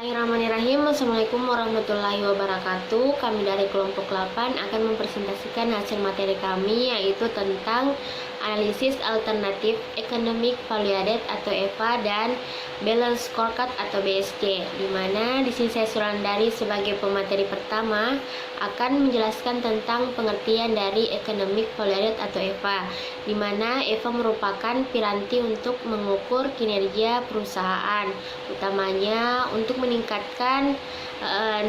Bismillahirrahmanirrahim. Assalamualaikum warahmatullahi wabarakatuh. Kami dari kelompok 8 akan mempresentasikan hasil materi kami, yaitu tentang analisis alternatif economic value added atau EVA dan balance scorecard atau BSC. Dimana di sini saya Sulandari sebagai pemateri pertama akan menjelaskan tentang pengertian dari economic value added atau EVA. Dimana EVA merupakan piranti untuk mengukur kinerja perusahaan, utamanya untuk meningkatkan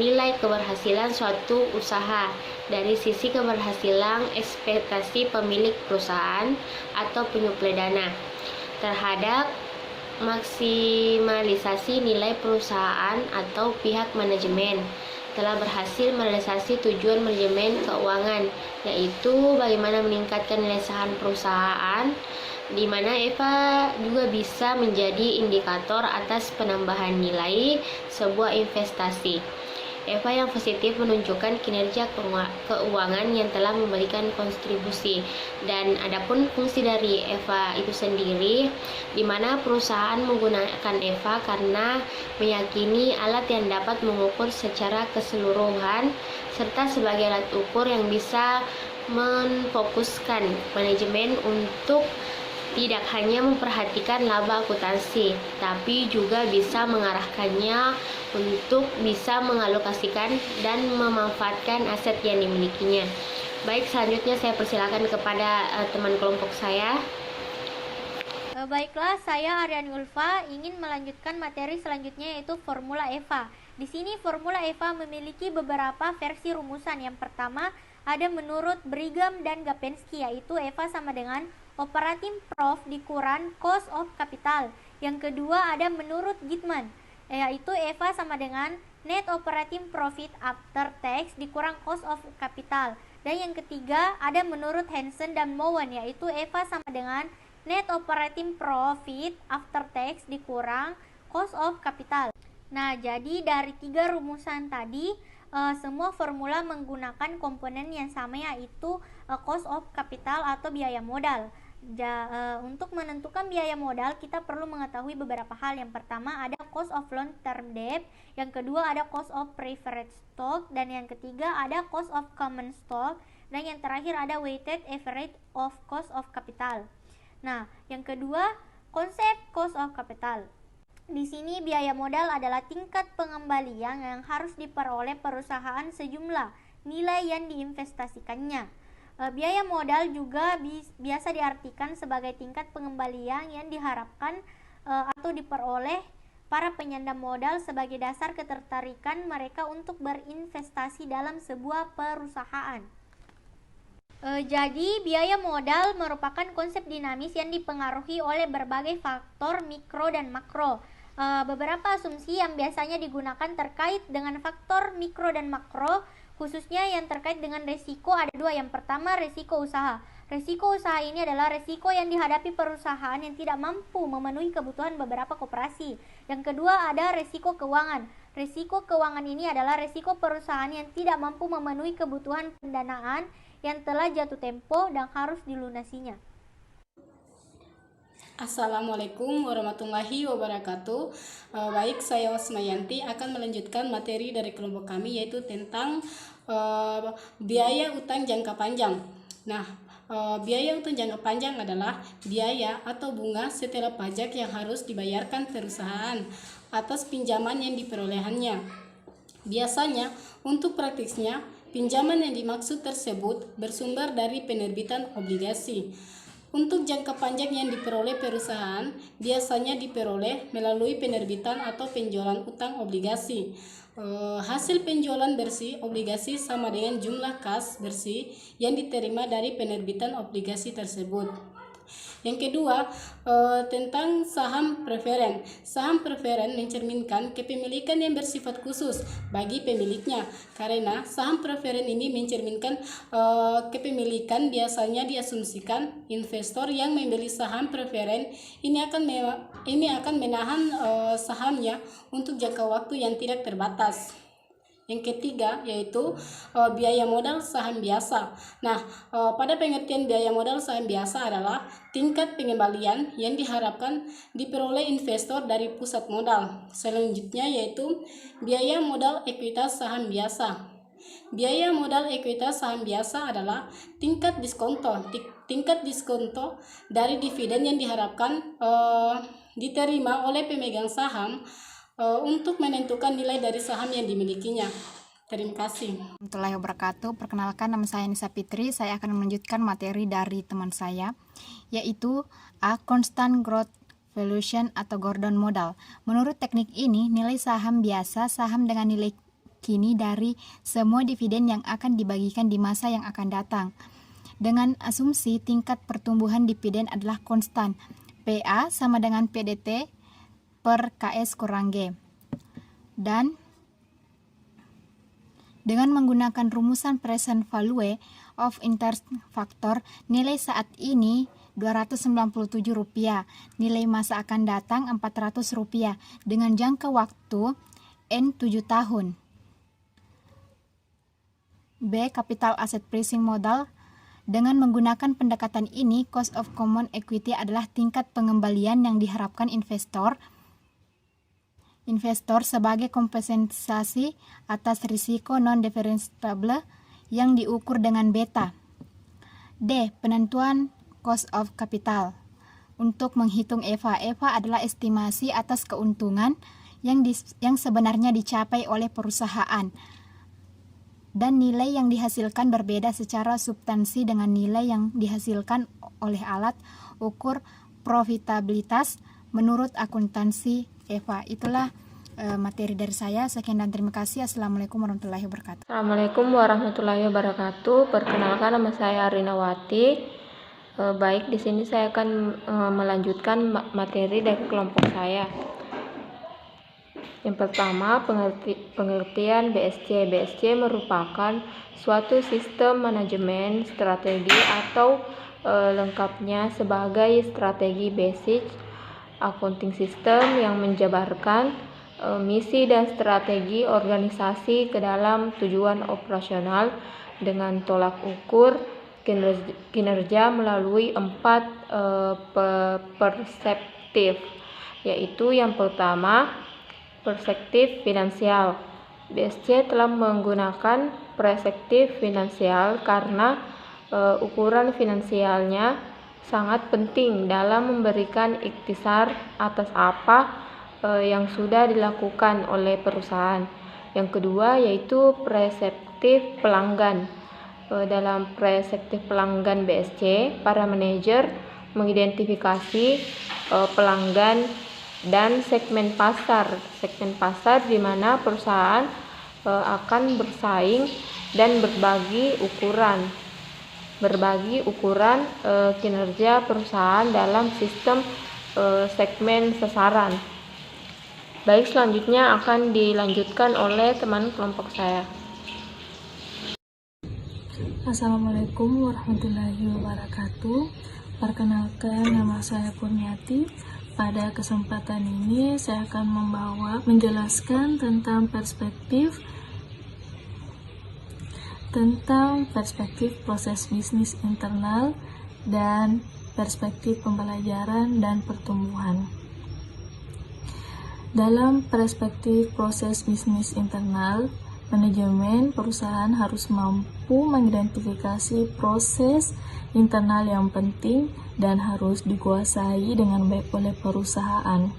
nilai keberhasilan suatu usaha dari sisi keberhasilan ekspektasi pemilik perusahaan atau penyuplai dana terhadap maksimalisasi nilai perusahaan atau pihak manajemen telah berhasil merealisasi tujuan manajemen keuangan, yaitu bagaimana meningkatkan nilai saham perusahaan, di mana EVA juga bisa menjadi indikator atas penambahan nilai sebuah investasi. EVA yang positif menunjukkan kinerja keuangan yang telah memberikan kontribusi. Dan adapun fungsi dari EVA itu sendiri, di mana perusahaan menggunakan EVA karena meyakini alat yang dapat mengukur secara keseluruhan serta sebagai alat ukur yang bisa memfokuskan manajemen untuk tidak hanya memperhatikan laba akuntansi, tapi juga bisa mengarahkannya untuk bisa mengalokasikan dan memanfaatkan aset yang dimilikinya. Baik, selanjutnya saya persilakan kepada teman kelompok saya. Baiklah, saya Aryani Ulfa ingin melanjutkan materi selanjutnya, yaitu formula EVA. Di sini formula EVA memiliki beberapa versi rumusan. Yang pertama ada menurut Brigham dan Gapensky, yaitu EVA sama dengan operating profit dikurang cost of capital. Yang kedua ada menurut Gitman, yaitu EVA sama dengan net operating profit after tax dikurang cost of capital. Dan yang ketiga ada menurut Hansen dan Mowen, yaitu EVA sama dengan net operating profit after tax dikurang cost of capital. Nah, jadi dari tiga rumusan tadi semua formula menggunakan komponen yang sama, yaitu cost of capital atau biaya modal. Untuk menentukan biaya modal kita perlu mengetahui beberapa hal. Yang pertama ada cost of long term debt, yang kedua ada cost of preferred stock, dan yang ketiga ada cost of common stock, dan yang terakhir ada weighted average of cost of capital. Nah, yang kedua konsep cost of capital. Di sini biaya modal adalah tingkat pengembalian yang harus diperoleh perusahaan sejumlah nilai yang diinvestasikannya. Biaya modal juga biasa diartikan sebagai tingkat pengembalian yang diharapkan atau diperoleh para penyandang modal sebagai dasar ketertarikan mereka untuk berinvestasi dalam sebuah perusahaan. Jadi biaya modal merupakan konsep dinamis yang dipengaruhi oleh berbagai faktor mikro dan makro. Beberapa asumsi yang biasanya digunakan terkait dengan faktor mikro dan makro, khususnya yang terkait dengan resiko, ada dua. Yang pertama resiko usaha. Resiko usaha ini adalah resiko yang dihadapi perusahaan yang tidak mampu memenuhi kebutuhan beberapa koperasi. Yang kedua ada resiko keuangan. Resiko keuangan ini adalah resiko perusahaan yang tidak mampu memenuhi kebutuhan pendanaan yang telah jatuh tempo dan harus dilunasinya. Assalamualaikum warahmatullahi wabarakatuh. Baik, saya Wasmayanti akan melanjutkan materi dari kelompok kami, yaitu tentang biaya utang jangka panjang. Nah, biaya utang jangka panjang adalah biaya atau bunga setelah pajak yang harus dibayarkan perusahaan atas pinjaman yang diperolehannya. Biasanya, untuk praktisnya, pinjaman yang dimaksud tersebut bersumber dari penerbitan obligasi. Untuk jangka panjang yang diperoleh perusahaan biasanya diperoleh melalui penerbitan atau penjualan utang obligasi. Hasil penjualan bersih obligasi sama dengan jumlah kas bersih yang diterima dari penerbitan obligasi tersebut. Yang kedua, tentang saham preferen. Saham preferen mencerminkan kepemilikan yang bersifat khusus bagi pemiliknya, karena saham preferen ini mencerminkan kepemilikan. Biasanya diasumsikan investor yang membeli saham preferen ini akan menahan sahamnya untuk jangka waktu yang tidak terbatas. Yang ketiga yaitu biaya modal saham biasa. Nah, pada pengertian biaya modal saham biasa adalah tingkat pengembalian yang diharapkan diperoleh investor dari pusat modal. Selanjutnya yaitu biaya modal ekuitas saham biasa. Biaya modal ekuitas saham biasa adalah tingkat diskonto dari dividen yang diharapkan diterima oleh pemegang saham untuk menentukan nilai dari saham yang dimilikinya. Terima kasih. Warahmatullahi wabarakatuh. Perkenalkan, nama saya Nisa Fitri. Saya akan melanjutkan materi dari teman saya, yaitu A Constant Growth Valuation atau Gordon Model. Menurut teknik ini, nilai saham biasa saham dengan nilai kini dari semua dividen yang akan dibagikan di masa yang akan datang. Dengan asumsi tingkat pertumbuhan dividen adalah konstan. PA sama dengan PDT per KS kurang G. Dan dengan menggunakan rumusan present value of interest factor, nilai saat ini Rp297, nilai masa akan datang Rp400 dengan jangka waktu N 7 tahun. B. Capital Asset Pricing Model. Dengan menggunakan pendekatan ini, cost of common equity adalah tingkat pengembalian yang diharapkan investor sebagai kompensasi atas risiko non-differentiable yang diukur dengan beta. D. Penentuan cost of capital. Untuk menghitung EVA adalah estimasi atas keuntungan yang sebenarnya dicapai oleh perusahaan, dan nilai yang dihasilkan berbeda secara substansi dengan nilai yang dihasilkan oleh alat ukur profitabilitas menurut akuntansi EVA. Itulah materi dari saya. Sekian dan terima kasih. Assalamualaikum warahmatullahi wabarakatuh. Assalamualaikum warahmatullahi wabarakatuh. Perkenalkan, nama saya Arinawati. Baik, di sini saya akan melanjutkan materi dari kelompok saya. Yang pertama, pengertian BSC. BSC merupakan suatu sistem manajemen strategi atau lengkapnya sebagai strategi basic accounting system yang menjabarkan misi dan strategi organisasi ke dalam tujuan operasional dengan tolak ukur kinerja melalui 4 perspektif, yaitu yang pertama, perspektif finansial. BSC telah menggunakan perspektif finansial karena ukuran finansialnya sangat penting dalam memberikan ikhtisar atas apa yang sudah dilakukan oleh perusahaan. Yang kedua yaitu perspektif pelanggan. Dalam perspektif pelanggan BSC, para manajer mengidentifikasi pelanggan dan segmen pasar di mana perusahaan akan bersaing dan berbagi ukuran kinerja perusahaan dalam sistem segmen sasaran. Baik, selanjutnya akan dilanjutkan oleh teman kelompok saya. Assalamualaikum warahmatullahi wabarakatuh. Perkenalkan, nama saya Kurniati. Pada kesempatan ini saya akan menjelaskan tentang perspektif proses bisnis internal dan perspektif pembelajaran dan pertumbuhan. Dalam perspektif proses bisnis internal, manajemen perusahaan harus mampu mengidentifikasi proses internal yang penting dan harus dikuasai dengan baik oleh perusahaan.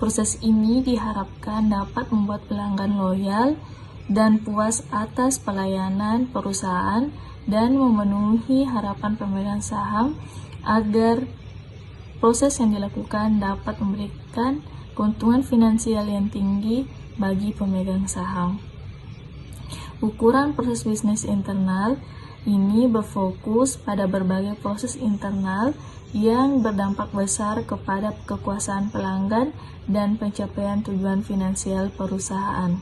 Proses ini diharapkan dapat membuat pelanggan loyal dan puas atas pelayanan perusahaan dan memenuhi harapan pemegang saham agar proses yang dilakukan dapat memberikan keuntungan finansial yang tinggi bagi pemegang saham. Ukuran proses bisnis internal ini berfokus pada berbagai proses internal yang berdampak besar kepada kekuasaan pelanggan dan pencapaian tujuan finansial perusahaan.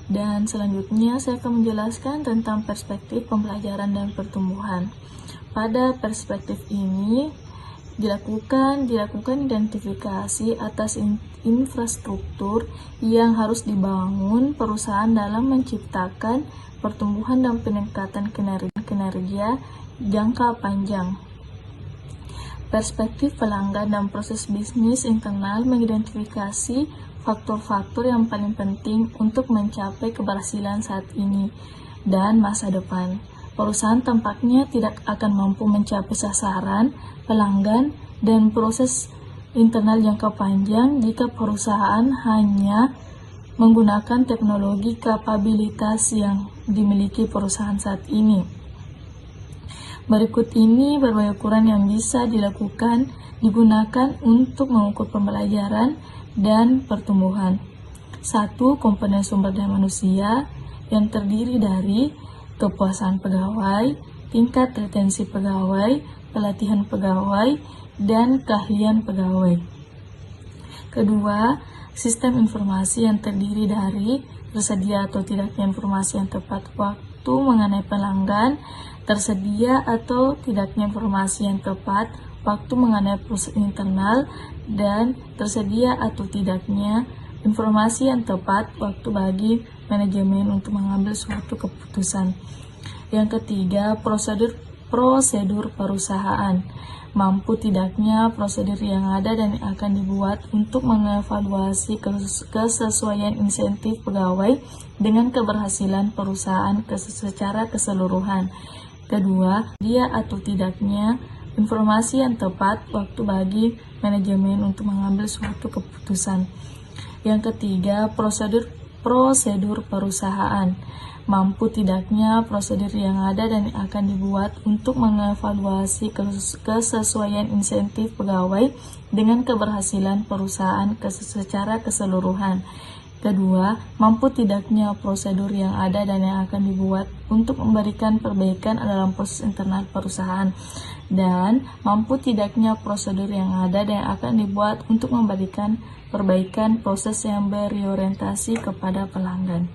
Dan selanjutnya saya akan menjelaskan tentang perspektif pembelajaran dan pertumbuhan. Pada perspektif ini dilakukan identifikasi atas infrastruktur yang harus dibangun perusahaan dalam menciptakan pertumbuhan dan peningkatan kinerja jangka panjang. Perspektif pelanggan dan proses bisnis internal mengidentifikasi faktor-faktor yang paling penting untuk mencapai keberhasilan saat ini dan masa depan. Perusahaan tampaknya tidak akan mampu mencapai sasaran pelanggan dan proses internal jangka panjang jika perusahaan hanya menggunakan teknologi kapabilitas yang dimiliki perusahaan saat ini. Berikut ini berbagai ukuran yang bisa digunakan untuk mengukur pembelajaran dan pertumbuhan. 1. Komponen sumber daya manusia yang terdiri dari kepuasan pegawai, tingkat retensi pegawai, pelatihan pegawai, dan keahlian pegawai. Kedua, sistem informasi yang terdiri dari tersedia atau tidaknya informasi yang tepat waktu mengenai pelanggan, tersedia atau tidaknya informasi yang tepat waktu mengenai proses internal, dan tersedia atau tidaknya informasi yang tepat waktu bagi manajemen untuk mengambil suatu keputusan. Yang ketiga, prosedur perusahaan. Mampu tidaknya prosedur yang ada dan akan dibuat untuk mengevaluasi kesesuaian insentif pegawai dengan keberhasilan perusahaan secara keseluruhan. Kedua, dia atau tidaknya informasi yang tepat waktu bagi manajemen untuk mengambil suatu keputusan. Yang ketiga, prosedur perusahaan. Mampu tidaknya prosedur yang ada dan akan dibuat untuk mengevaluasi kesesuaian insentif pegawai dengan keberhasilan perusahaan secara keseluruhan. Kedua, mampu tidaknya prosedur yang ada dan yang akan dibuat untuk memberikan perbaikan dalam proses internal perusahaan. Dan mampu tidaknya prosedur yang ada dan yang akan dibuat untuk memberikan perbaikan proses yang berorientasi kepada pelanggan.